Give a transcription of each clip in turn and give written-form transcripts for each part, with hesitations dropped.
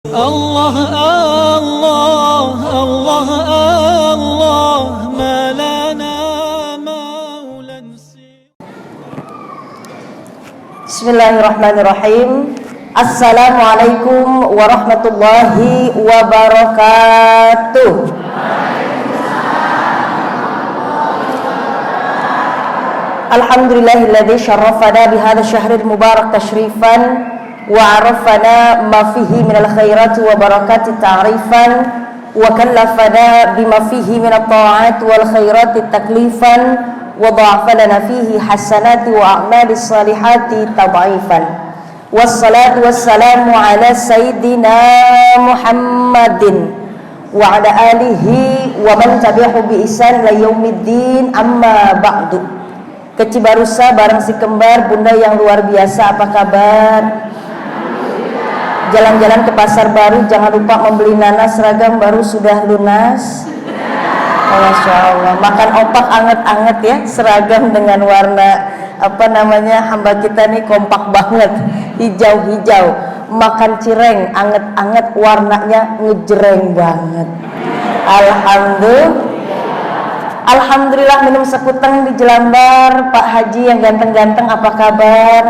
الله الله الله الله ما لنا مولى Bismillahirrahmanirrahim. Assalamualaikum warahmatullahi wabarakatuh. Alhamdulillahilladzi syarrafana bihadza syahril mubarak tashrifan wa arafana ma fihi minal khairati wa barakati ta'rifan wa kallafana bima fihi minat ta'ati wal khairati taklifan wa dha'afana fihi hasanati wa a'malis salihati tad'ifan. Wassalatu wassalamu ala sayyidina Muhammadin wa ala alihi wa man tabi'ahu bi ihsan ila yaumiddin, amma ba'du. Kecil barusa bareng si kembar bunda yang luar biasa, apa kabar? Jalan-jalan ke pasar baru, jangan lupa membeli nanas, seragam baru sudah lunas. Masya Allah. Makan opak anget-anget ya, seragam dengan warna hamba kita nih kompak banget, hijau-hijau. Makan cireng anget-anget, warnanya ngejreng banget. Alhamdulillah minum sekuteng di Jelambar. Pak Haji yang ganteng-ganteng, apa kabar?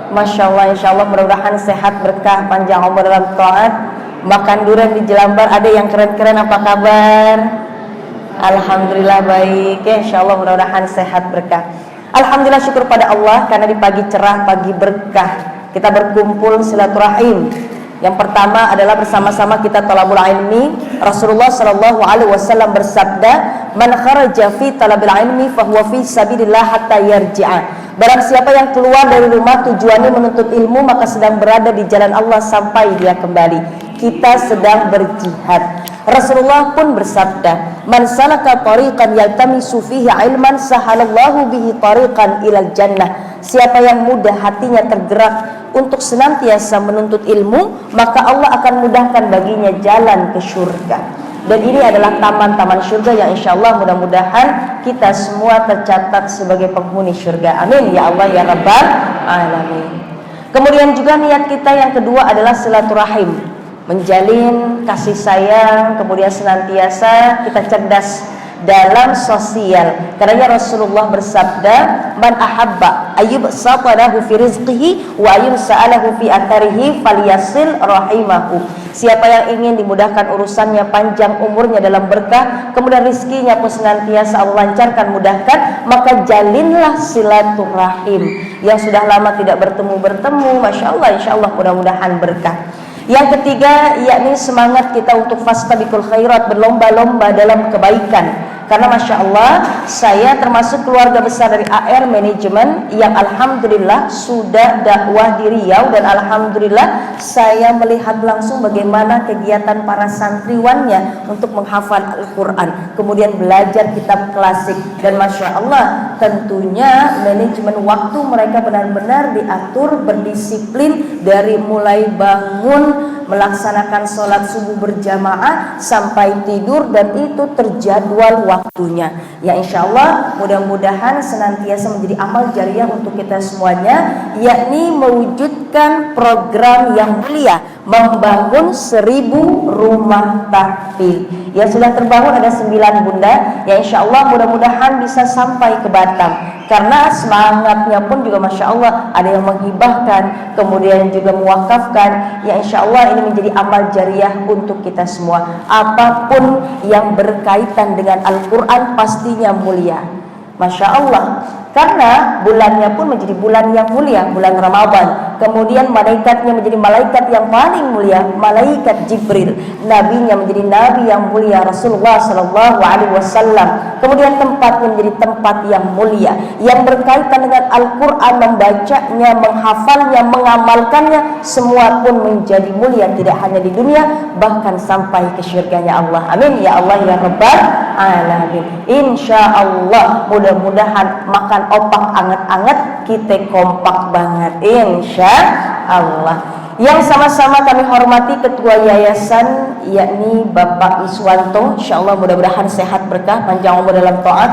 Masya Allah, insya Allah mudah-mudahan sehat, berkah, panjang umur dalam taat. Makan durian di Jelambar, ada yang keren-keren, apa kabar? Alhamdulillah baik ya, insya Allah mudah-mudahan sehat, berkah. Alhamdulillah, syukur pada Allah karena di pagi cerah, pagi berkah, kita berkumpul silaturahim. Yang pertama adalah bersama-sama kita talabul ilmi. Rasulullah sallallahu alaihi wasallam bersabda, "Man kharaja fi talabil ilmi fahuwa fi sabilillah hatta yarji'a." Barang siapa yang keluar dari rumah tujuannya menuntut ilmu, maka sedang berada di jalan Allah sampai dia kembali. Kita sedang berjihad. Rasulullah pun bersabda, "Man salaka tariqan yaltamisu fihi ilman sahalallahu bihi tariqan ilal jannah." Siapa yang mudah hatinya tergerak untuk senantiasa menuntut ilmu, maka Allah akan mudahkan baginya jalan ke surga. Dan ini adalah taman-taman surga yang insya Allah mudah-mudahan kita semua tercatat sebagai penghuni surga. Amin ya Allah ya Rabbal Alamin. Kemudian juga niat kita yang kedua adalah silaturahim, menjalin kasih sayang, kemudian senantiasa kita cerdas dalam sosial. Karena Rasulullah bersabda, "Man ahabba ayyubsata lahu fi rizqihi wa ayyumsa'alahu fi atharihi falyasil rahimahu." Siapa yang ingin dimudahkan urusannya, panjang umurnya dalam berkah, kemudian rizkinya pun senantiasa Allah lancarkan, mudahkan, maka jalinlah silaturahim. Yang sudah lama tidak bertemu, Masya Allah, insya Allah mudah-mudahan berkah. Yang ketiga, yakni semangat kita untuk fastabiqul khairat, berlomba-lomba dalam kebaikan. Karena Masya Allah, saya termasuk keluarga besar dari AR Manajemen yang Alhamdulillah sudah dakwah di Riau. Dan Alhamdulillah saya melihat langsung bagaimana kegiatan para santriwannya untuk menghafal Al-Quran, kemudian belajar kitab klasik. Dan Masya Allah, tentunya manajemen waktu mereka benar-benar diatur, berdisiplin, dari mulai bangun, melaksanakan sholat subuh berjamaah sampai tidur, dan itu terjadwal waktunya. Ya insya Allah mudah-mudahan senantiasa menjadi amal jariah untuk kita semuanya, yakni mewujudkan program yang mulia, membangun 1000 rumah tahfidz. Yang sudah terbangun ada 9 bunda, ya insya Allah mudah-mudahan bisa sampai ke Batam. Karena semangatnya pun juga Masya Allah, ada yang menghibahkan, kemudian juga mewakafkan. Ya insya Allah ini menjadi amal jariah untuk kita semua. Apapun yang berkaitan dengan Al-Quran pastinya mulia, Masya Allah. Karena bulannya pun menjadi bulan yang mulia, bulan Ramadan. Kemudian malaikatnya menjadi malaikat yang paling mulia, malaikat Jibril. Nabinya menjadi nabi yang mulia, Rasulullah sallallahu alaihi wasallam. Kemudian tempatnya menjadi tempat yang mulia, yang berkaitan dengan Al-Quran, membacanya, menghafalnya, mengamalkannya, semua pun menjadi mulia, tidak hanya di dunia, bahkan sampai ke syurganya Allah. Amin ya Allah ya Rabbal Alamin. Insya Allah mudah-mudahan makan opak anget-anget kita kompak banget, insya Allah. Yang sama-sama kami hormati Ketua Yayasan, yakni Bapak Iswanto, insya Allah mudah-mudahan sehat, berkah, panjang umur dalam taat.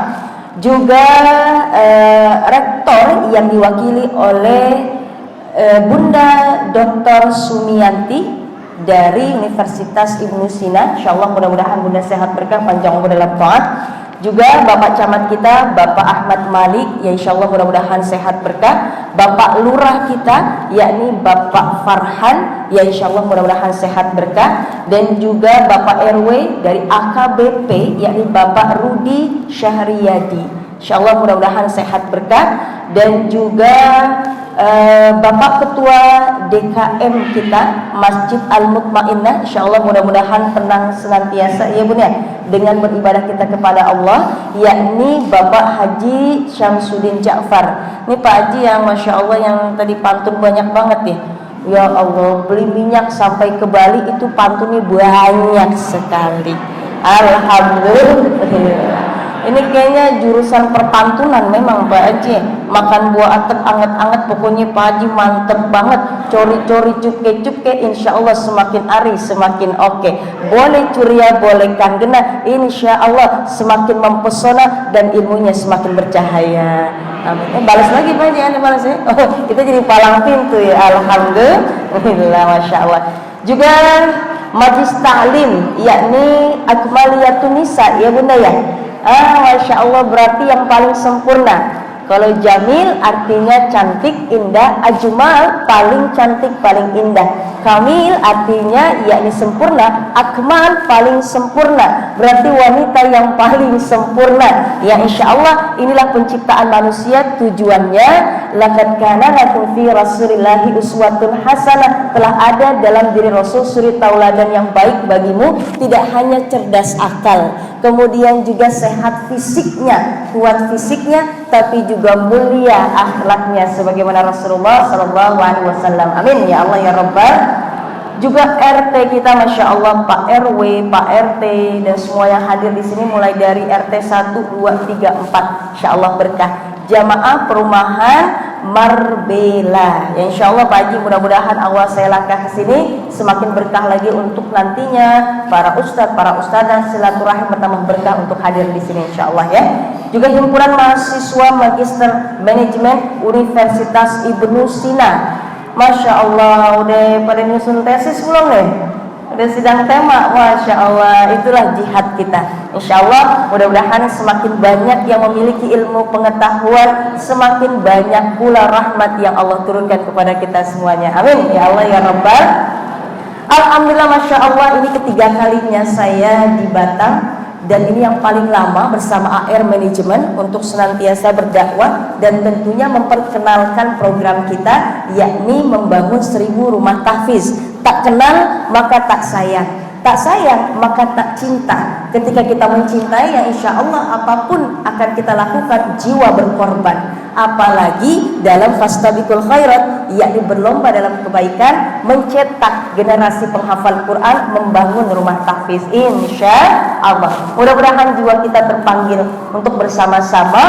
Juga Rektor yang diwakili oleh Bunda Dr. Sumiyanti, dari Universitas Ibnu Sina. Insyaallah mudah-mudahan Bunda sehat berkah, panjang umur dalam taat. Juga Bapak Camat kita, Bapak Ahmad Malik, ya insyaallah mudah-mudahan sehat berkah. Bapak Lurah kita, yakni Bapak Farhan, ya insyaallah mudah-mudahan sehat berkah. Dan juga Bapak RW dari AKBP, yakni Bapak Rudi Syahriyadi, insyaallah mudah-mudahan sehat berkah. Dan juga Bapak Ketua DKM kita Masjid Al-Mutmainnah, insyaallah mudah-mudahan tenang senantiasa ya Bun ya dengan beribadah kita kepada Allah, yakni Bapak Haji Syamsuddin Ja'far. Ini Pak Haji yang Masya Allah yang tadi pantun banyak banget ya. Ya Allah, beli minyak sampai ke Bali itu pantunnya banyak sekali. Alhamdulillah. Ini kayaknya jurusan perpantunan memang Pak Haji. Makan buah atep anget-anget, pokoknya Pak Haji mantep banget. Cori-cori cuke-cuke, insya Allah semakin hari semakin oke. Boleh curia, boleh kanggena, insya Allah semakin mempesona dan ilmunya semakin bercahaya. Amin. Balas lagi Pak Haji, Anda balas ya. Oh, kita jadi palang pintu ya. Alhamdulillah, Masya Allah. Juga Majlis Ta'lim, yakni Akmaliyatun Nisa ya Bunda ya. Masya Allah, berarti yang paling sempurna. Kalau Jamil artinya cantik, indah. Ajmal paling cantik, paling indah. Kamil artinya yakni sempurna. Akmal paling sempurna, berarti wanita yang paling sempurna. Ya insya Allah inilah penciptaan manusia. Tujuannya laqad kana lakum fi rasulillahi uswatun hasanah, telah ada dalam diri Rasul suri tauladan yang baik bagimu. Tidak hanya cerdas akal, kemudian juga sehat fisiknya, kuat fisiknya, tapi juga mulia akhlaknya sebagaimana Rasulullah sallallahu alaihi wasallam. Amin ya Allah ya Rabbal. Juga RT kita Masya Allah, Pak RW, Pak RT dan semua yang hadir di sini mulai dari RT 1, 2, 3, 4, Insya Allah berkah. Jamaah perumahan Marbella, ya Insya Allah Pak Haji, mudah-mudahan awal saya langkah ke sini semakin berkah lagi untuk nantinya para ustadz, para ustadzah, silaturahim bertambah berkah untuk hadir di sini Insya Allah ya. Juga himpunan mahasiswa Magister Manajemen Universitas Ibnu Sina, Masya Allah udah pada nyusun tesis belum nih? Udah sidang tema, Masya Allah. Itulah jihad kita. Insya Allah mudah-mudahan semakin banyak yang memiliki ilmu pengetahuan, semakin banyak pula rahmat yang Allah turunkan kepada kita semuanya. Amin ya Allah ya Rabbal. Alhamdulillah, Masya Allah, ini ketiga kalinya saya di Batam. Dan ini yang paling lama bersama AR Manajemen untuk senantiasa berdakwah dan tentunya memperkenalkan program kita, yakni membangun 1000 rumah tahfiz. Tak kenal maka tak sayang, tak sayang maka tak cinta. Ketika kita mencintai, ya insya Allah apapun akan kita lakukan, jiwa berkorban. Apalagi dalam fastabiqul khairat, yakni berlomba dalam kebaikan, mencetak generasi penghafal Quran, membangun rumah tahfiz insya Allah. Mudah-mudahan jiwa kita terpanggil untuk bersama-sama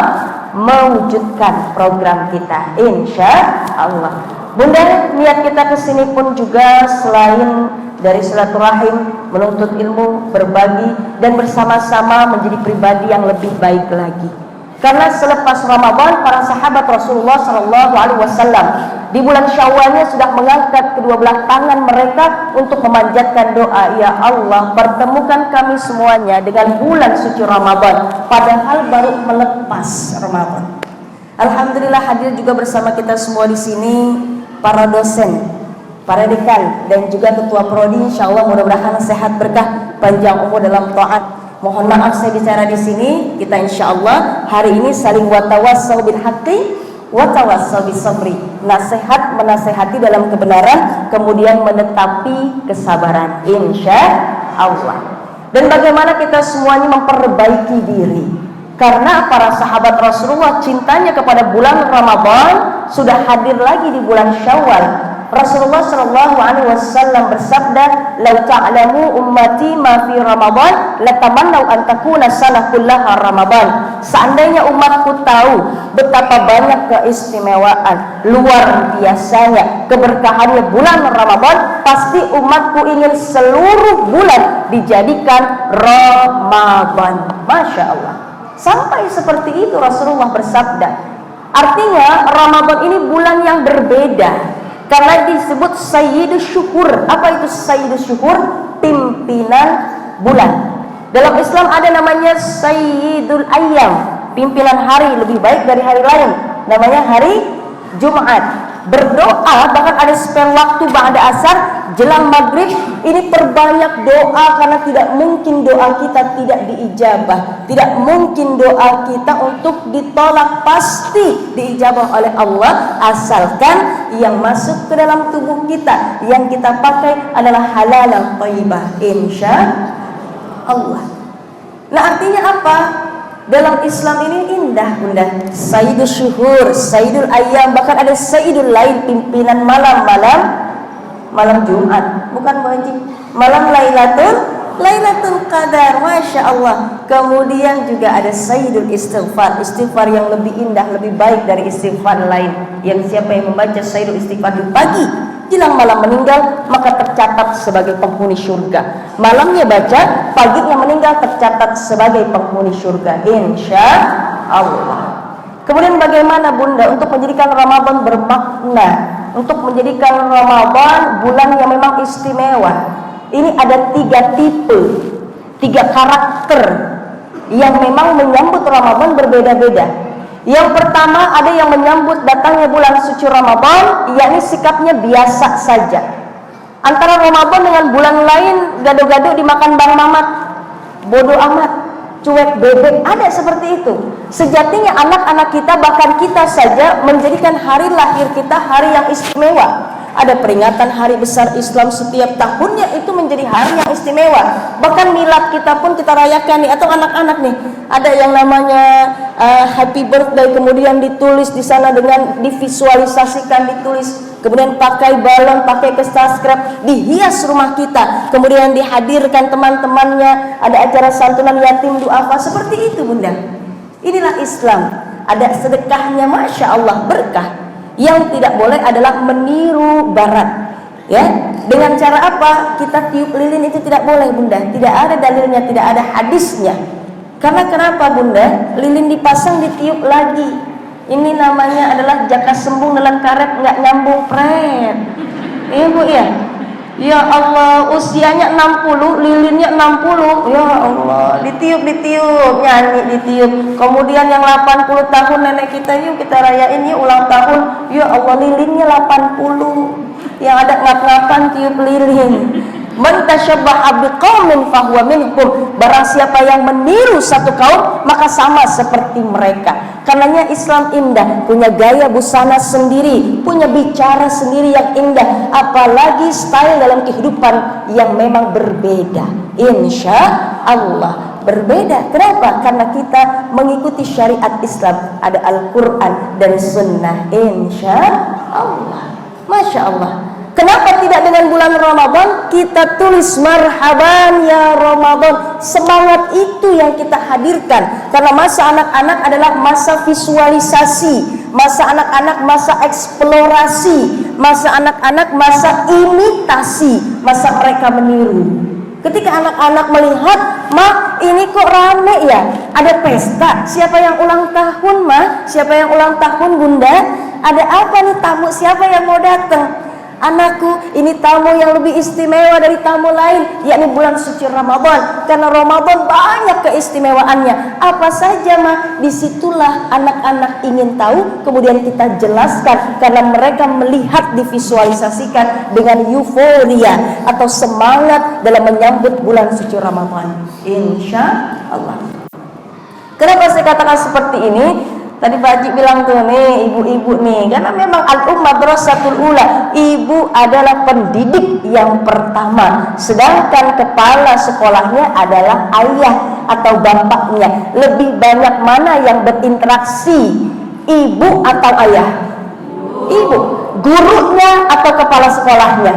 mewujudkan program kita insya Allah. Bunda, niat kita kesini pun juga selain dari silaturahim, menuntut ilmu, berbagi, dan bersama-sama menjadi pribadi yang lebih baik lagi. Karena selepas Ramadan, para sahabat Rasulullah SAW di bulan Syawalnya sudah mengangkat kedua belah tangan mereka untuk memanjatkan doa, ya Allah pertemukan kami semuanya dengan bulan suci Ramadan, padahal baru melepas Ramadan. Alhamdulillah hadir juga bersama kita semua di sini para dosen, para dekan, dan juga ketua prodi. Insya Allah mudah-mudahan sehat berkah, panjang umur dalam taat. Mohon maaf saya bicara di sini. Kita insya Allah hari ini saling watawassau bil haqqi watawassau bis sabri. Nasihat menasehati dalam kebenaran, kemudian menetapi kesabaran insya Allah. Dan bagaimana kita semuanya memperbaiki diri. Karena para sahabat Rasulullah cintanya kepada bulan Ramadan sudah hadir lagi di bulan Syawal. Rasulullah Shallallahu Alaihi Wasallam bersabda, "Lau ta'lamu ummati ma fi Ramadan, latamannau an takuna sanah kullaha Ramadan." Seandainya umatku tahu betapa banyak keistimewaan, luar biasanya keberkahannya bulan Ramadan, pasti umatku ingin seluruh bulan dijadikan Ramadan. Masya Allah. Sampai seperti itu Rasulullah bersabda. Artinya Ramadan ini bulan yang berbeda. Karena disebut Sayyidus Syuhur. Apa itu Sayyidus Syuhur? Pimpinan bulan. Dalam Islam ada namanya Sayyidul Ayyam, pimpinan hari lebih baik dari hari lain, namanya hari Jumat. Berdoa, bahkan ada spare waktu ba'da asar, jelang maghrib, ini perbanyak doa, karena tidak mungkin doa kita tidak diijabah, tidak mungkin doa kita untuk ditolak, pasti diijabah oleh Allah, asalkan yang masuk ke dalam tubuh kita, yang kita pakai adalah halal dan thayyibah, insya Allah. Nah, artinya apa? Dalam Islam ini indah, bunda. Sayyidul Syuhur, Sayyidul Ayyam, bahkan ada Sayyidul Lail, pimpinan malam Jumat, bukan Bu Haji, malam Lailatul Qadar, Masya Allah. Kemudian juga ada Sayyidul Istighfar, istighfar yang lebih indah, lebih baik dari istighfar lain. Yang siapa yang membaca Sayyidul Istighfar di pagi jelang malam meninggal, maka tercatat sebagai penghuni surga. Malamnya baca, paginya meninggal, tercatat sebagai penghuni surga, insya Allah. Kemudian bagaimana bunda untuk menjadikan Ramadan bermakna, untuk menjadikan Ramadan bulan yang memang istimewa? Ini ada 3 tipe, 3 karakter yang memang menyambut Ramadan berbeda-beda. Yang pertama, ada yang menyambut datangnya bulan suci Ramadan, yakni sikapnya biasa saja. Antara Ramadan dengan bulan lain, gado-gado dimakan Bang Mamat, bodoh amat, cuek bebek, ada seperti itu. Sejatinya anak-anak kita, bahkan kita saja, menjadikan hari lahir kita hari yang istimewa. Ada peringatan hari besar Islam setiap tahunnya, itu menjadi hari yang istimewa. Bahkan milad kita pun kita rayakan nih, atau anak-anak nih, ada yang namanya happy birthday, kemudian ditulis di sana dengan divisualisasikan, ditulis, kemudian pakai balon, pakai kertas scrap, dihias rumah kita, kemudian dihadirkan teman-temannya, ada acara santunan yatim, duafa, seperti itu bunda. Inilah Islam. Ada sedekahnya, Masya Allah, berkah. Yang tidak boleh adalah meniru barat, ya. Dengan cara apa? Kita tiup lilin, itu tidak boleh bunda. Tidak ada dalilnya, tidak ada hadisnya. Karena kenapa bunda? Lilin dipasang, ditiup lagi. Ini namanya adalah jaka sembung dalam karet, nggak nyambung pret. Iya bu ya. Ya Allah, usianya 60, lilinnya 60. Ya Allah, ditiup, nyanyi, ditiup. Kemudian yang 80 tahun nenek kita, yuk kita rayain yuk ulang tahun. Ya Allah, lilinnya 80. Yang ada ngap-ngapan tiup lilin. Man tasyabbaha biqaumin fahuwa minhum. Barang siapa yang meniru satu kaum, maka sama seperti mereka. Karenanya Islam indah, punya gaya busana sendiri, punya bicara sendiri yang indah, apalagi style dalam kehidupan yang memang berbeda. Insya Allah berbeda. Kenapa? Karena kita mengikuti syariat Islam, ada Al-Quran dan Sunnah. Insya Allah, Masya Allah. Kenapa tidak dengan bulan Ramadan kita tulis marhaban ya Ramadan? Semangat itu yang kita hadirkan. Karena masa anak-anak adalah masa visualisasi, masa anak-anak masa eksplorasi, masa anak-anak masa imitasi, masa mereka meniru. Ketika anak-anak melihat, "Ma, ini kok rame ya? Ada pesta. Siapa yang ulang tahun, Ma? Siapa yang ulang tahun, Bunda? Ada apa nih tamu? Siapa yang mau datang?" Anakku, ini tamu yang lebih istimewa dari tamu lain, yakni bulan suci Ramadan. Karena Ramadan banyak keistimewaannya. Apa saja mah? Disitulah anak-anak ingin tahu, kemudian kita jelaskan. Karena mereka melihat, divisualisasikan dengan euforia atau semangat dalam menyambut bulan suci Ramadan. Insya Allah. Kenapa saya katakan seperti ini? Tadi Pak Haji bilang tuh nih, ibu-ibu nih, karena memang al-ummah madrasatul ula, ibu adalah pendidik yang pertama, sedangkan kepala sekolahnya adalah ayah atau bapaknya. Lebih banyak mana yang berinteraksi, ibu atau ayah? Ibu. Gurunya atau kepala sekolahnya?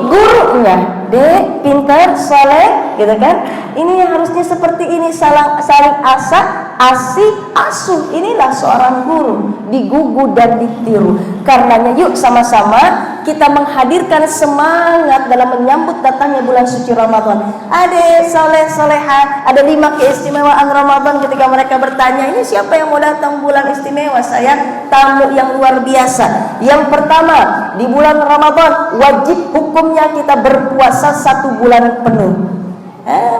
Gurunya. Dek, pintar, soleh, gitu kan? Ini yang harusnya seperti ini, saling asih, asuh. Inilah seorang guru, digugu dan ditiru. Karenanya yuk sama-sama kita menghadirkan semangat dalam menyambut datangnya bulan suci Ramadan. Ada soleh, soleha, ada 5 keistimewaan Ramadan. Ketika mereka bertanya, ini siapa yang mau datang bulan istimewa? Saya tamu yang luar biasa. Yang pertama, di bulan Ramadan wajib hukumnya kita berpuasa 1 bulan penuh.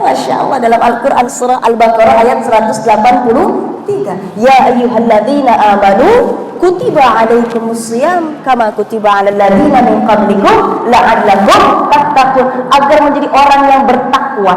Masya Allah, dalam Al-Quran surah Al-Baqarah ayat 183, ya ayyuhalladzina amanu kutiba alaikumusiyam kama kutiba alal ladzina min qablikum la'allakum tattaqun, agar menjadi orang yang bertakwa.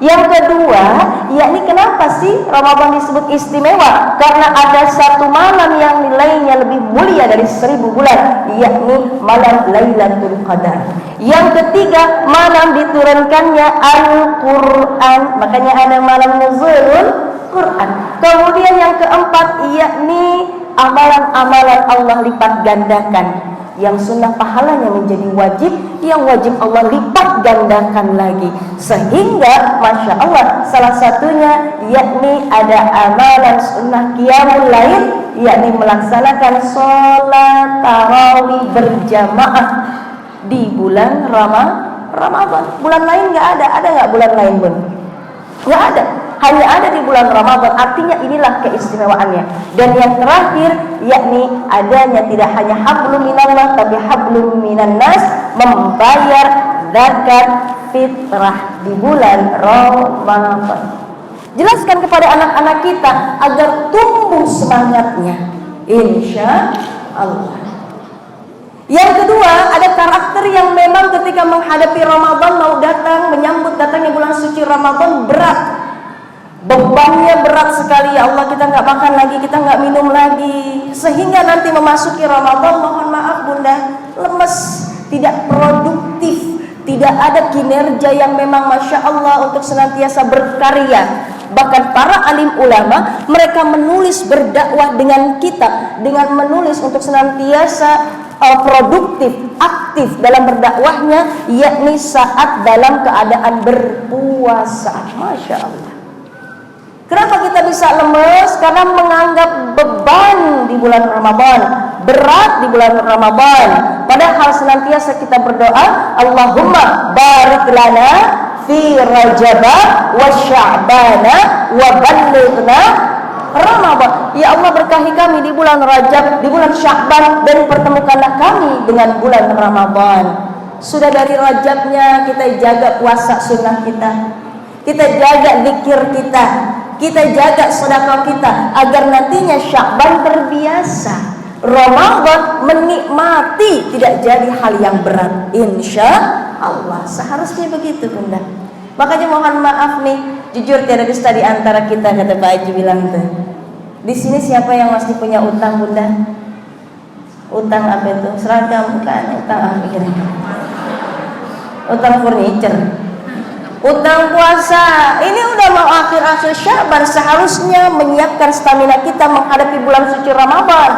Yang kedua, yakni kenapa sih Ramadan disebut istimewa? Karena ada satu malam yang nilainya lebih mulia dari 1000 bulan, yakni malam Lailatul Qadar. Yang ketiga, malam diturunkannya Al-Quran, makanya ada malam nuzulul Quran. Kemudian yang keempat, yakni amalan-amalan Allah lipat gandakan. Yang sunnah pahalanya menjadi wajib, yang wajib Allah lipat gandakan lagi. Sehingga Masya Allah, salah satunya yakni ada amalan sunnah qiyamul lail, yakni melaksanakan sholat tarawih berjamaah di bulan Ramadan. Bulan lain nggak ada nggak bulan lain pun? Nggak ada, hanya ada di bulan Ramadan. Artinya inilah keistimewaannya. Dan yang terakhir, yakni adanya tidak hanya hablum minallah tapi hablum minan nas, membayar zakat fitrah di bulan Ramadan. Jelaskan kepada anak-anak kita agar tumbuh semangatnya, insya Allah. Yang kedua, ada karakter yang memang ketika menghadapi Ramadan, mau datang, menyambut datangnya bulan suci Ramadan, berat. Bebannya berat sekali, ya Allah, kita nggak makan lagi, kita nggak minum lagi. Sehingga nanti memasuki Ramadan, mohon maaf Bunda, lemes, tidak produktif, tidak ada kinerja yang memang Masya Allah untuk senantiasa berkarya. Bahkan para alim ulama, mereka menulis berdakwah dengan kita, dengan menulis untuk senantiasa produktif, aktif dalam berdakwahnya, yakni saat dalam keadaan berpuasa. Masya Allah. Kenapa kita bisa lemes? Karena menganggap beban di bulan Ramadan, berat di bulan Ramadan. Padahal senantiasa kita berdoa, Allahumma barik lana fi Rajaba wa Sya'bana wa ballighna Ramadan. Ya Allah, berkahi kami di bulan Rajab, di bulan Sya'ban, dan pertemukanlah kami dengan bulan Ramadan. Sudah dari Rajabnya kita jaga puasa sunnah kita jaga zikir kita jaga sedekah kita, agar nantinya Sya'ban terbiasa, Ramadan menikmati, tidak jadi hal yang berat, insya Allah. Seharusnya begitu Bunda. Makanya mohon maaf nih, jujur tiada dusta di antara kita, kata Pak Haji bilang tuh. Di sini siapa yang masih punya utang Bunda? Utang apa itu? Seragam bukan? Utang apa kira? Utang furniture. Utang puasa. Ini udah mau akhir-akhir Sya'ban, seharusnya menyiapkan stamina kita menghadapi bulan suci Ramadan.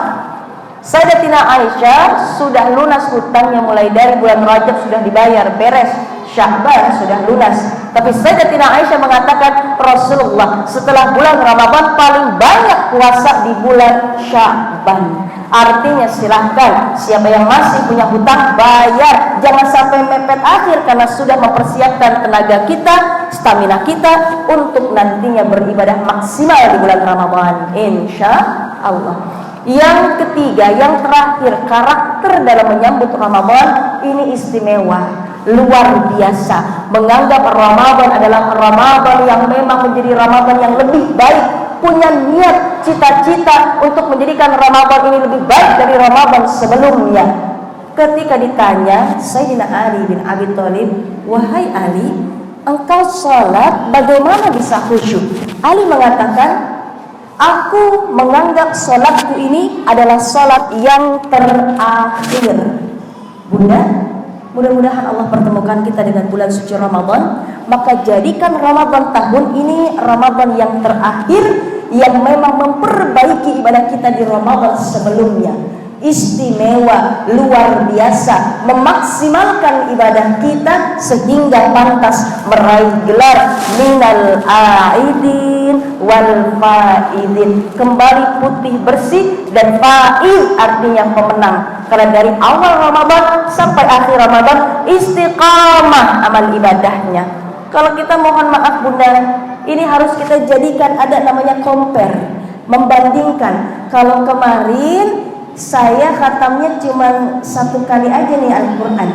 Sayyidatina Aisyah sudah lunas hutangnya, mulai dari bulan Rajab sudah dibayar, beres. Sya'ban sudah lunas. Tapi Sayyidatina Aisyah mengatakan Rasulullah setelah bulan Ramadan paling banyak puasa di bulan Sya'ban. Artinya silahkan, siapa yang masih punya hutang bayar, jangan sampai mepet akhir, karena sudah mempersiapkan tenaga kita, stamina kita untuk nantinya beribadah maksimal di bulan Ramadan, insya Allah. Yang ketiga, yang terakhir, karakter dalam menyambut Ramadan ini istimewa, luar biasa. Menganggap Ramadan adalah Ramadan yang memang menjadi Ramadan yang lebih baik, punya niat, cita-cita untuk menjadikan Ramadan ini lebih baik dari Ramadan sebelumnya. Ketika ditanya Sayyidina Ali bin Abi Thalib, wahai Ali, engkau sholat bagaimana bisa khusyuk? Ali mengatakan, aku menganggap sholatku ini adalah sholat yang terakhir. Bunda, mudah-mudahan Allah pertemukan kita dengan bulan suci Ramadan. Maka jadikan Ramadan tahun ini Ramadan yang terakhir, yang memang memperbaiki ibadah kita di Ramadan sebelumnya. Istimewa, luar biasa, memaksimalkan ibadah kita sehingga pantas meraih gelar minal aidin wal faidin, kembali putih bersih, dan faid artinya pemenang. Karena dari awal Ramadan sampai akhir Ramadan istiqamah amal ibadahnya. Kalau kita, mohon maaf Bunda, ini harus kita jadikan ada namanya compare, membandingkan. Kalau kemarin saya khatamnya cuma 1 kali aja nih Al-Quran.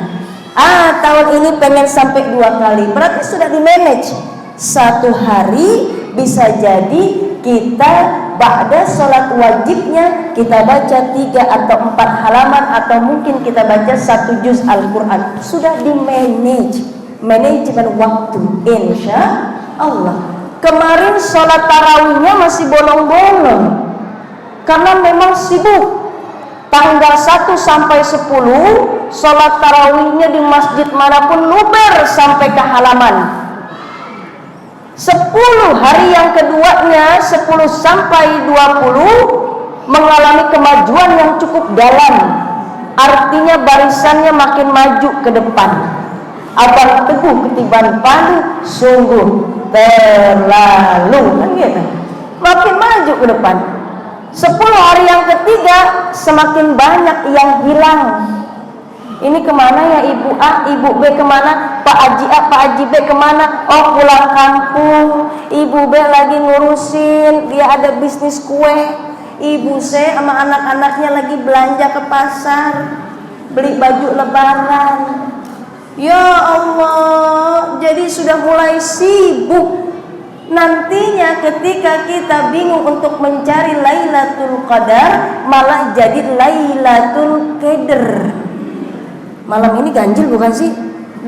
Tahun ini pengen sampai 2 kali. Berarti sudah di manage. 1 hari bisa jadi kita ba'da sholat wajibnya kita baca 3 atau 4 halaman, atau mungkin kita baca 1 juz Al-Quran. Sudah di manage, manajemen waktu, insya Allah. Kemarin sholat tarawihnya masih bolong-bolong karena memang sibuk. Tanggal 1 sampai 10 sholat tarawihnya di masjid manapun luber sampai ke halaman. 10 hari yang keduanya 10 sampai 20 mengalami kemajuan yang cukup dalam. Artinya barisannya makin maju ke depan. Abang Teguh ketiban padu sungguh terlalu, kan gitu. Makin maju ke depan. 10 hari yang ketiga semakin banyak yang hilang. Ini kemana ya Ibu A, Ibu B kemana? Pak Haji A, Pak Haji B kemana? Oh pulang kampung. Ibu B lagi ngurusin, dia ada bisnis kue. Ibu C sama anak-anaknya lagi belanja ke pasar, beli baju lebaran. Ya Allah, jadi sudah mulai sibuk. Nantinya ketika kita bingung untuk mencari Lailatul Qadar, malah jadi Lailatul Qadar. Malam ini ganjil bukan sih?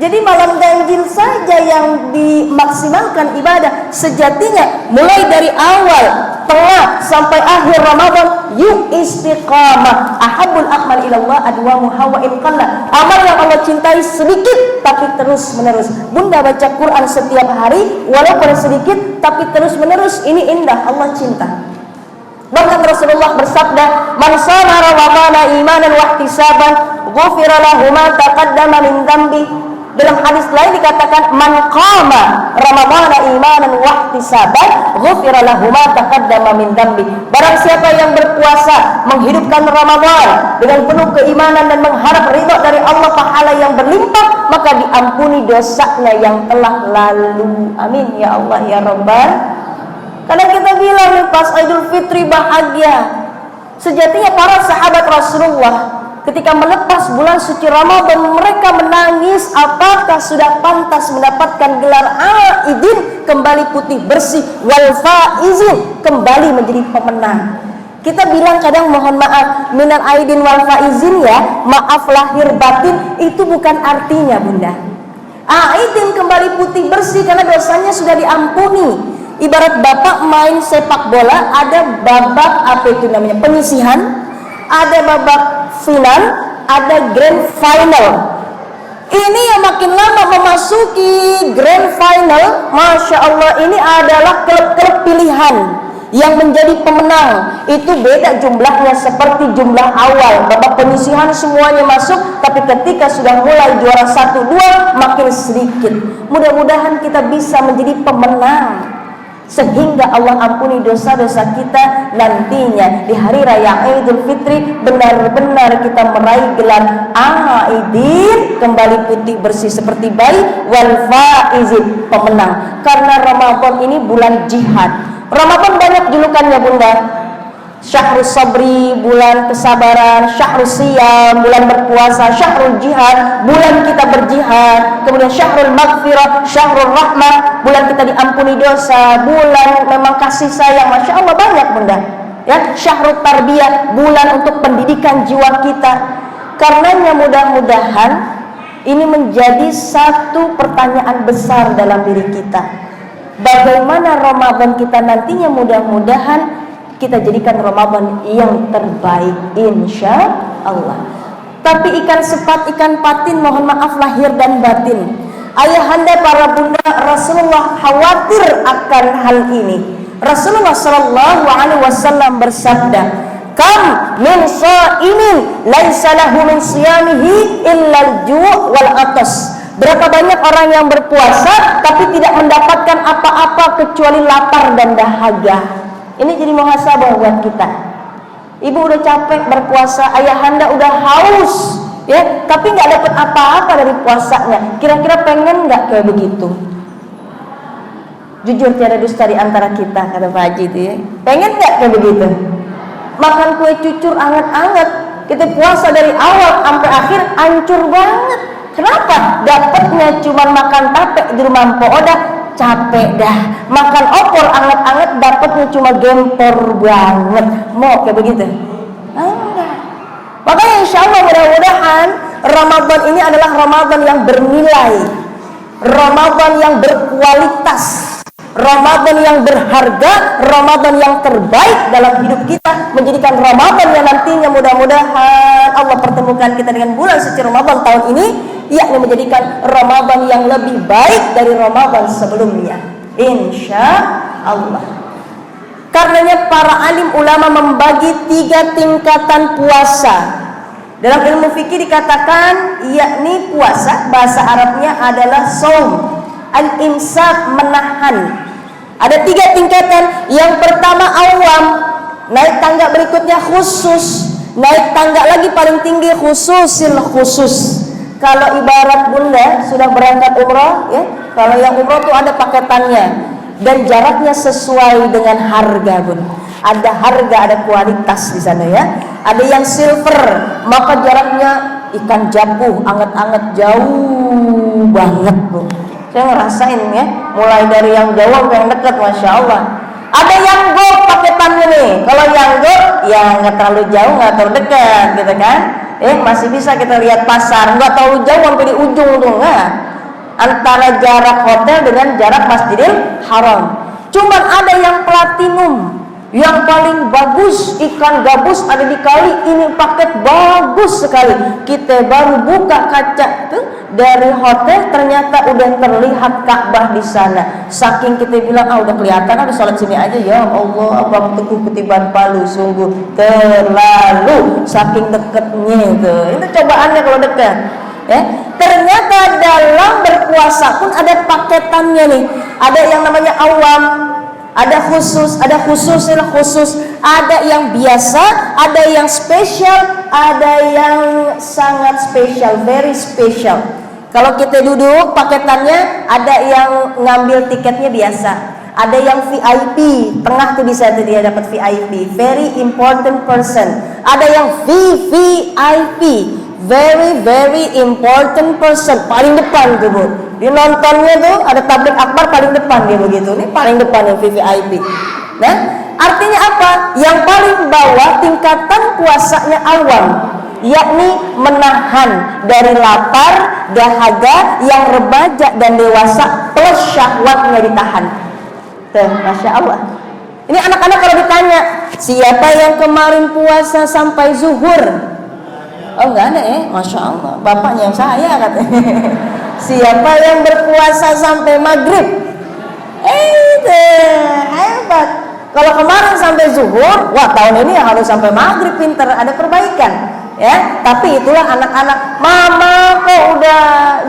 Jadi malam ganjil saja yang dimaksimalkan ibadah. Sejatinya mulai dari awal, tengah sampai akhir Ramadan, yuk istiqamah. Ahabul a'mal ilallah adwamu hawa in qalla. Amal yang Allah cintai sedikit tapi terus menerus. Bunda baca Quran setiap hari walaupun sedikit tapi terus menerus, ini indah, Allah cinta. Bahkan Rasulullah bersabda, "Man shama ramadhana imanan wa ihtisaban, ghufira lahu ma taqaddama min dhanbi." Dalam hadis lain dikatakan, "Man qama ramadhana imanan wa ihtisaban, ghufira lahu ma taqaddama min dhanbi." Barang siapa yang berpuasa menghidupkan Ramadan dengan penuh keimanan dan mengharap ridha dari Allah, pahala yang berlimpah, maka diampuni dosanya yang telah lalu. Amin ya Allah ya Rabbal. Karena kita bilang nih pas Idul Fitri bahagia. Sejatinya para sahabat Rasulullah ketika melepas bulan suci Ramadan, mereka menangis. Apakah sudah pantas mendapatkan gelar Aidin, kembali putih bersih, wal faizin, kembali menjadi pemenang. Kita bilang kadang mohon maaf, minal aidin wal faizin ya, maaf lahir batin, itu bukan artinya Bunda. Aidin kembali putih bersih karena dosanya sudah diampuni. Ibarat bapak main sepak bola, ada babak apa itu namanya, penyisihan, ada babak final, ada grand final. Ini yang makin lama memasuki grand final, Masya Allah, ini adalah klub-klub pilihan yang menjadi pemenang. Itu beda jumlahnya seperti jumlah awal. Babak penyisihan semuanya masuk, tapi ketika sudah mulai juara 1-2 makin sedikit. Mudah-mudahan kita bisa menjadi pemenang, sehingga Allah ampuni dosa-dosa kita nantinya di hari raya Idul Fitri. Benar-benar kita meraih gelar Aidin, kembali putih bersih seperti bayi, wal faizin, pemenang. Karena Ramadan ini bulan jihad. Ramadan banyak julukannya Bunda. Syahrul sabri, bulan kesabaran. Syahrul siyam, bulan berpuasa. Syahrul jihad, bulan kita berjihad. Kemudian syahrul maghfirah, syahrul rahmah, bulan kita diampuni dosa. Bulan memang kasih sayang, Masya Allah banyak Bunda ya. Syahrul tarbiyah, bulan untuk pendidikan jiwa kita. Karenanya mudah-mudahan ini menjadi satu pertanyaan besar dalam diri kita. Bagaimana Ramadan kita nantinya, mudah-mudahan kita jadikan Ramadan yang terbaik insya Allah. Tapi ikan sepat, ikan patin, mohon maaf lahir dan batin. Ayahanda para bunda, Rasulullah khawatir akan hal ini. Rasulullah Shallallahu Alaihi Wasallam bersabda, "Kam min shaimin laisa lahu min siyamihi illa al-ju' wal atas." Berapa banyak orang yang berpuasa tapi tidak mendapatkan apa-apa kecuali lapar dan dahaga. Ini jadi muhasabah buat kita. Ibu udah capek berpuasa, ayahanda udah haus, ya, tapi nggak dapat apa-apa dari puasanya. Kira-kira pengen nggak kayak begitu? Jujur tiada dusta di antara kita, kata Pak Haji itu ya. Pengen nggak kayak begitu? makan kue cucur anget-anget. Kita puasa dari awal sampai akhir hancur banget. Kenapa? Dapatnya cuma makan tape di rumah Mpok Oda, capek dah. Makan opor anget-anget dapatnya cuma gempor banget. Mau kayak begitu? Enggak. Makanya insya Allah mudah-mudahan Ramadan ini adalah Ramadan yang bernilai, Ramadan yang berkualitas, Ramadan yang berharga, Ramadan yang terbaik dalam hidup kita, menjadikan Ramadan yang nantinya mudah-mudahan Allah pertemukan kita dengan bulan suci Ramadan tahun ini, yakni menjadikan Ramadan yang lebih baik dari Ramadan sebelumnya, insya Allah. Karenanya para alim ulama membagi 3 tingkatan puasa. Dalam ilmu fikih dikatakan yakni puasa bahasa Arabnya adalah saum, al-imsak, menahan. Ada 3 tingkatan. Yang pertama awam, naik tangga berikutnya khusus, naik tangga lagi paling tinggi khususil khusus. Kalau ibarat bunda sudah berangkat umroh, ya, kalau yang umroh tuh ada paketannya dan jaraknya sesuai dengan harga, bun. Ada harga, ada kualitas di sana, ya. Ada yang silver, maka jaraknya ikan japuh, anget-anget jauh banget, bu. Saya ngerasain, ya, mulai dari yang jauh sampai yang dekat, masya Allah. Ada yang gold paketannya nih. Kalau yang gold, ya nggak terlalu jauh, nggak terlalu dekat, gitu kan? Masih bisa kita lihat pasar, nggak terlalu jauh sampai di ujung tuh, nggak. Antara jarak hotel dengan jarak Masjidil Haram. Cuman ada yang platinum, yang paling bagus, ikan gabus ada di kali, ini paket bagus sekali. Kita baru buka kaca tuh dari hotel, ternyata udah terlihat Ka'bah di sana. Saking kita bilang, udah kelihatan, ada sholat sini aja, ya Allah, Abang Teguh Ketiban Palu, sungguh terlalu saking deketnya tuh. Itu cobaannya kalau dekat. Ternyata dalam berpuasa pun ada paketannya nih. Ada yang namanya awam, ada khusus, ada khusus, ada yang biasa, ada yang spesial, ada yang sangat spesial, very special. Kalau kita duduk paketannya, ada yang ngambil tiketnya biasa, ada yang VIP, tengah tuh bisa tuh dia dapat VIP, very important person. Ada yang VVIP, very very important person, paling depan tuh, bu. Dia nontonnya tuh ada tablik akbar paling depan dia begitu. Ini paling depan yang VVIP. Nah, artinya apa? Yang paling bawah tingkatan puasanya awam, yakni menahan dari lapar, dahaga, yang remaja dan dewasa plus syahwatnya ditahan. Tuh, masya Allah. Ini anak-anak kalau ditanya, siapa yang kemarin puasa sampai zuhur? Oh, enggak ada, masya Allah. Bapaknya yang saya katanya. Siapa yang berpuasa sampai maghrib? Itu hebat. Kalau kemarin sampai zuhur, wah tahun ini harus sampai maghrib, pinter, ada perbaikan, ya. Tapi itulah anak-anak. Mama kok udah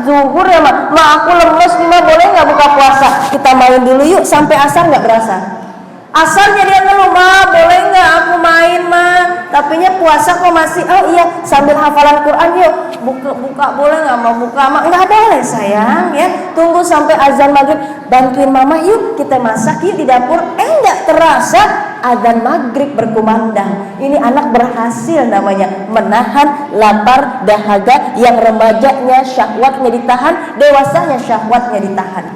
zuhur ya, ma aku lemes nih, ma boleh nggak buka puasa? Kita main dulu yuk sampai asar, nggak berasa. Asarnya dia ngeluh, ma boleh nggak aku main, ma? Tapinya puasa kok masih, oh iya sambil hafalan Quran yuk. Buka boleh nggak mau buka? Nggak boleh sayang, ya. Tunggu sampai azan maghrib, bantuin mama yuk, kita masak yuk di dapur. Nggak terasa azan maghrib berkumandang. Ini anak berhasil namanya menahan lapar, dahaga, yang remajanya syahwatnya ditahan, dewasanya syahwatnya ditahan.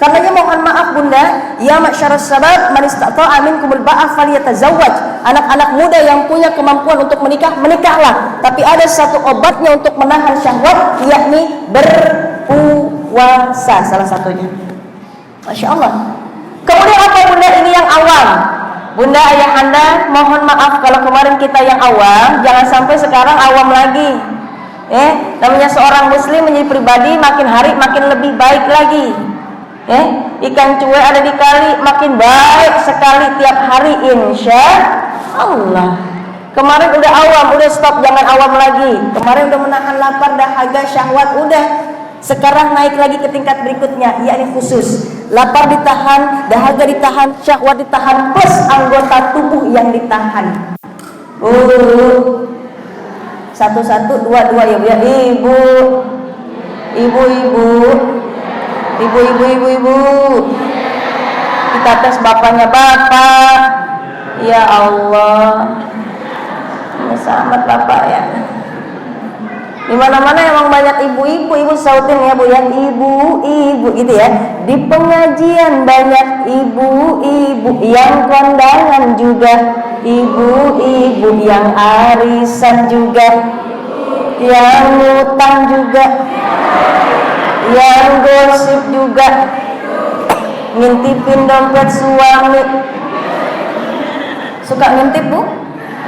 Karenanya mohon maaf bunda, ya masyarakat sabab, man istata'a minkumul ba'ah falyatazawwaj. Anak-anak muda yang punya kemampuan untuk menikah, menikahlah. Tapi ada satu obatnya untuk menahan syahwat, yakni berpuasa, salah satunya. Masya Allah. Kemudian apa bunda? Ini yang awam. Bunda, ayah anda, mohon maaf kalau kemarin kita yang awam, jangan sampai sekarang awam lagi. Namanya seorang muslim menjadi pribadi, makin hari makin lebih baik lagi. Ikan cuek ada di kali, makin baik sekali tiap hari, insya Allah. Kemarin udah awam, udah stop, jangan awam lagi. Kemarin udah menahan lapar, dahaga, syahwat, udah. Sekarang naik lagi ke tingkat berikutnya, yakni khusus. Lapar ditahan, dahaga ditahan, syahwat ditahan, plus anggota tubuh yang ditahan. Satu-satu, dua-dua ya bu ya. Ibu. Kita tes bapaknya bapak. Ya Allah. Selamat Bapak ya. Di mana-mana emang banyak ibu-ibu, ibu sautin ya Bu ya, ibu-ibu gitu ya. Di pengajian banyak ibu-ibu, yang kondangan juga ibu-ibu, yang arisan juga, yang ngutang juga, yang gosip juga, ngintipin dompet suami. Suka ngintip Bu?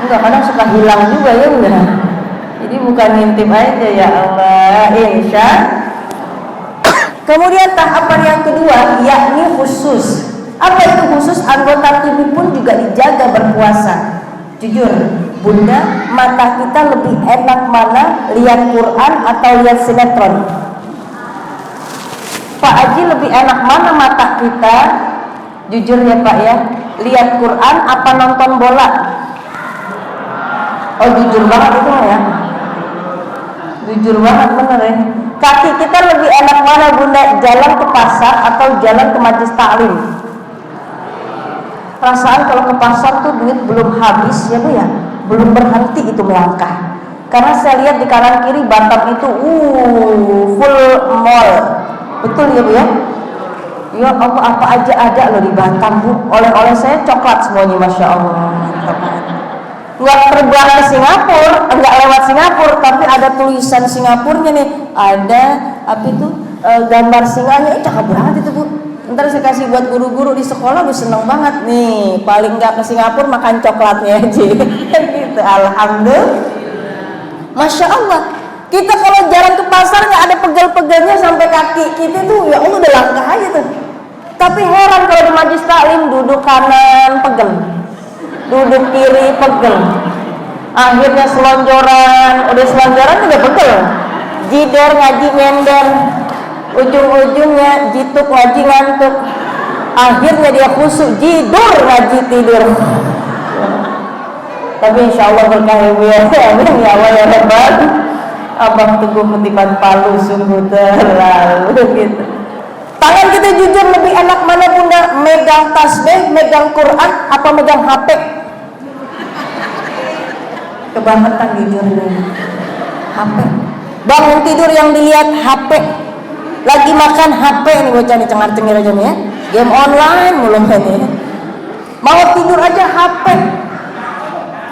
Enggak, kadang suka hilang juga ya enggak. Jadi bukan ngintip aja ya Allah, insya. Kemudian tahapan yang kedua, yakni khusus. Apa itu khusus? Anggota tubuh pun juga dijaga berpuasa. Jujur, Bunda, mata kita lebih enak mana? Lihat Quran atau lihat sinetron? Pak Haji, lebih enak mana mata kita? Jujur ya Pak ya, lihat Quran apa nonton bola? Oh jujur banget itu ya. Jujur banget bener ya. Kaki kita lebih enak mana Bunda? Jalan ke pasar atau jalan ke majelis taklim? Perasaan kalau ke pasar tuh duit belum habis ya Bu ya, belum berhenti itu melangkah. Karena saya lihat di kanan kiri Batam itu full mall. Betul ya Bu ya? Ya Allah, apa aja ada loh di Batam Bu. Oleh-oleh saya coklat semuanya, Masya Allah. Mantap banget. Nggak terbang ke Singapura, nggak lewat Singapura, tapi ada tulisan Singapurnya nih. Ada apa itu gambar singanya, cakep banget itu Bu. Ntar saya kasih buat guru-guru di sekolah, lu seneng banget nih. Paling nggak ke Singapura makan coklatnya aja. Gitu. Alhamdulillah. Masya Allah. Kita kalau jalan ke pasar nggak ada pegel-pegelnya sampai kaki kita tuh, ya Allah udah langkah aja tuh. Tapi heran kalau di majelis taklim duduk kanan pegel, duduk kiri pegel. Akhirnya selonjoran, udah selonjoran udah pegel. Jidor ngaji nyender, ujung-ujungnya jituk ngaji ngantuk. Akhirnya dia khusyuk, jidur ngaji tidur. Tapi insya Allah berkah ibu ya, amin ya Allah ya Rabbal. Abang Teguh Ketipan Palu sungguh terlalu gitu. Tangan kita jujur lebih enak mana Bunda? Megang tasbih, megang Quran, apa megang HP? Kebangetan jujur HP. Bangun tidur yang dilihat HP. Lagi makan HP nih bocah nih, cengar-cengir aja nih ya. Game online mulu ini. Mau tidur aja HP.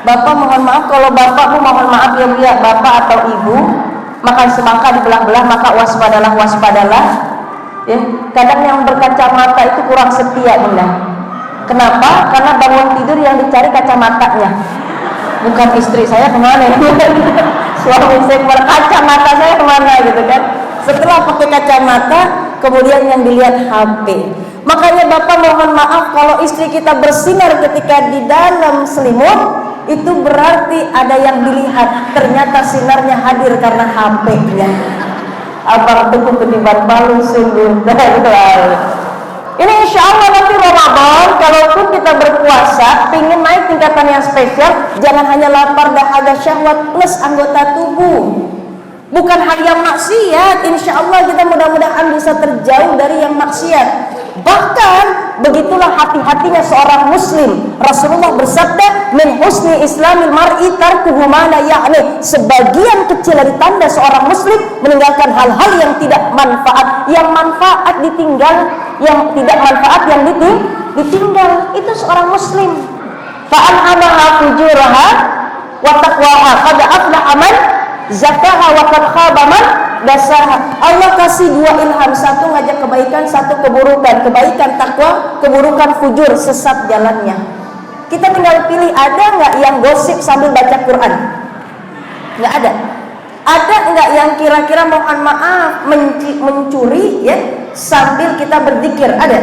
Bapak mohon maaf, kalau bapak mohon maaf ya Bu ya, bapak atau ibu makan semangka dibelah-belah, maka waspadalah ya. Kadang yang berkacamata itu kurang setia Bunda. Kenapa? Karena bangun tidur yang dicari kacamatanya, bukan istri saya kemana ya. Suami saya kemana, kacamata saya kemana gitu kan. Setelah pakai kacamata kemudian yang dilihat HP. Makanya bapak mohon maaf kalau istri kita bersinar ketika di dalam selimut, itu berarti ada yang dilihat, ternyata sinarnya hadir karena HP-nya. Abang Teguh Ketipan Palu sungguh terlalu. Ini insya Allah nanti Ramadan, kalaupun kita berpuasa, ingin naik tingkatan yang spesial, jangan hanya lapar dahaga syahwat plus anggota tubuh. Bukan hal yang maksiat, insya Allah kita mudah-mudahan bisa terjauh dari yang maksiat. Bahkan begitulah hati-hatinya seorang muslim. Rasulullah bersabda, min husni islamil mar'i tarkuhu ma la ya'ni. Sebagian kecil dari tanda seorang muslim meninggalkan hal-hal yang tidak manfaat, yang manfaat ditinggal, yang tidak manfaat yang ditinggal. Itu seorang muslim. Fa'alhamaha fujuraha wa taqwaha qad aflaha man zakaha wa qad khaba man dasaha. Allah kasih dua ilham, satu ngajak kebaikan, satu keburukan. Kebaikan takwa, keburukan fujur, sesat jalannya. Kita tinggal pilih, ada nggak yang gosip sambil baca Quran? Nggak ada. Ada nggak yang kira-kira mohon maaf mencuri ya sambil kita berzikir? Ada?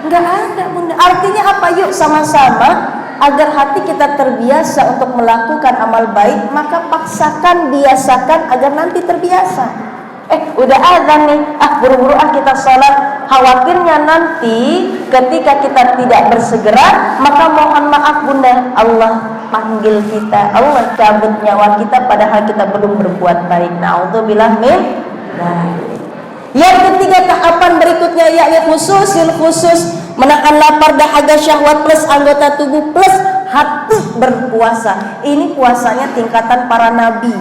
Nggak ada Bunda. Artinya apa? Yuk sama-sama agar hati kita terbiasa untuk melakukan amal baik, maka paksakan, biasakan agar nanti terbiasa. Udah azan nih, buru-buru kita sholat. Khawatirnya nanti ketika kita tidak bersegera, maka mohon maaf Bunda, Allah panggil kita, Allah cabut nyawa kita padahal kita belum berbuat baik. Na'udzubillah min dzalik. Yang ketiga, tahapan berikutnya yakni khusus, menahan lapar dahaga syahwat plus anggota tubuh plus hati berpuasa. Ini puasanya tingkatan para nabi,